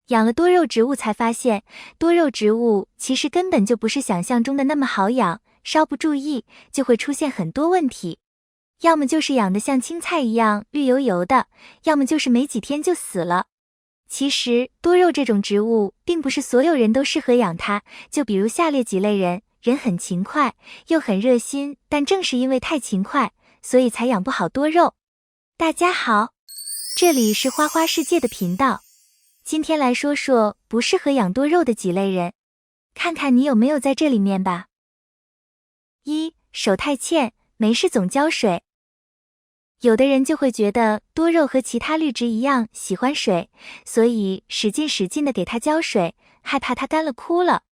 养了多肉植物才发现，多肉植物其实根本就不是想象中的那么好养，稍不注意就会出现很多问题。要么就是养得像青菜一样绿油油的，要么就是没几天就死了。其实多肉这种植物并不是所有人都适合养它，就比如下列几类人：人很勤快，又很热心，但正是因为太勤快，所以才养不好多肉。大家好，这里是花花世界的频道。今天来说说不适合养多肉的几类人，看看你有没有在这里面吧。1. 手太欠，没事总浇水。有的人就会觉得多肉和其他绿植一样喜欢水，所以使劲的给它浇水，害怕它干了枯了，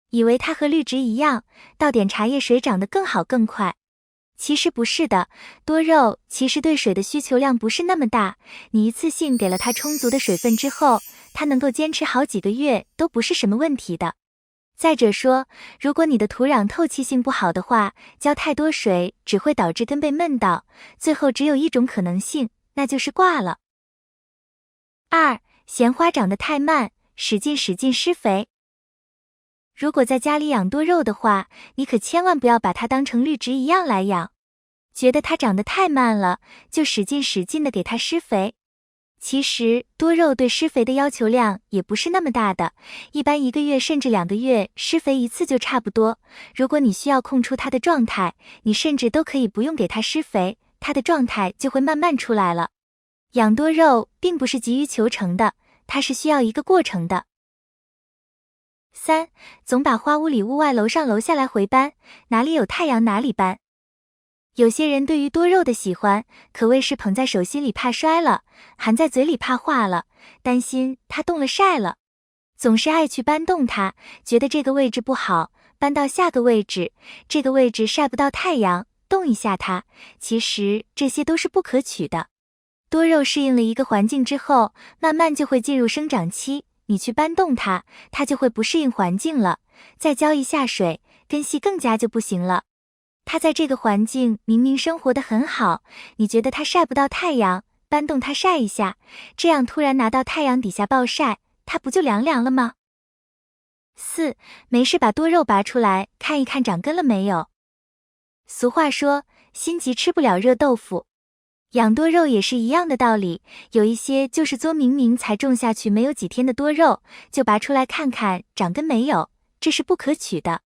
以为它和绿植一样，倒点茶叶水长得更好更快。其实不是的，多肉其实对水的需求量不是那么大，你一次性给了它充足的水分之后，它能够坚持好几个月都不是什么问题的。再者说，如果你的土壤透气性不好的话，浇太多水只会导致根被闷倒，最后只有一种可能性，那就是挂了。2. 嫌花长得太慢，使劲施肥。如果在家里养多肉的话，你可千万不要把它当成绿植一样来养，觉得它长得太慢了，就使劲的给它施肥。其实多肉对施肥的要求量也不是那么大的，一般1个月甚至2个月施肥一次就差不多。如果你需要控出它的状态，你甚至都可以不用给它施肥，它的状态就会慢慢出来了。养多肉并不是急于求成的，它是需要一个过程的。3. 总把花屋里屋外楼上楼下来回搬，哪里有太阳哪里搬。有些人对于多肉的喜欢，可谓是捧在手心里怕摔了，含在嘴里怕化了，担心它冻了晒了，总是爱去搬动它，觉得这个位置不好，搬到下个位置，这个位置晒不到太阳，动一下它，其实这些都是不可取的。多肉适应了一个环境之后，慢慢就会进入生长期，你去搬动它，它就会不适应环境了，再浇一下水，根系更加就不行了。它在这个环境明明生活得很好，你觉得它晒不到太阳，搬动它晒一下，这样突然拿到太阳底下暴晒，它不就凉凉了吗？4. 没事把多肉拔出来，看一看长根了没有。俗话说，心急吃不了热豆腐。养多肉也是一样的道理，有一些就是作明明才种下去没有几天的多肉，就拔出来看看长根没有，这是不可取的。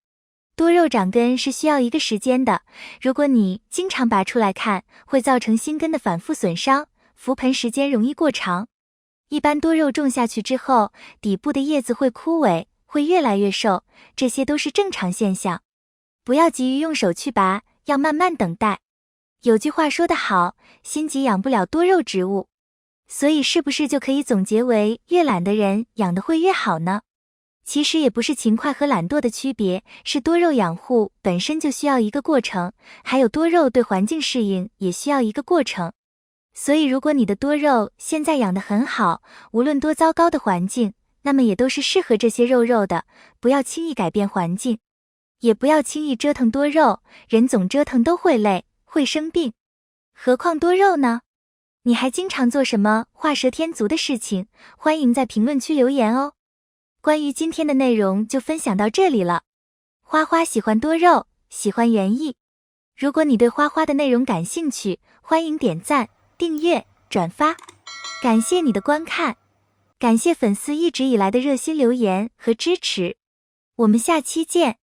多肉长根是需要一个时间的，如果你经常拔出来看，会造成新根的反复损伤，浮盆时间容易过长。一般多肉种下去之后，底部的叶子会枯萎，会越来越瘦，这些都是正常现象。不要急于用手去拔，要慢慢等待。有句话说得好，心急养不了多肉植物。所以是不是就可以总结为，越懒的人养得会越好呢？其实也不是勤快和懒惰的区别，是多肉养护本身就需要一个过程，还有多肉对环境适应也需要一个过程。所以如果你的多肉现在养得很好，无论多糟糕的环境，那么也都是适合这些肉的，不要轻易改变环境，也不要轻易折腾多肉，人总折腾都会累，会生病，何况多肉呢？你还经常做什么画蛇添足的事情？欢迎在评论区留言哦。关于今天的内容就分享到这里了。花花喜欢多肉，喜欢园艺。如果你对花花的内容感兴趣，欢迎点赞、订阅、转发。感谢你的观看，感谢粉丝一直以来的热心留言和支持。我们下期见。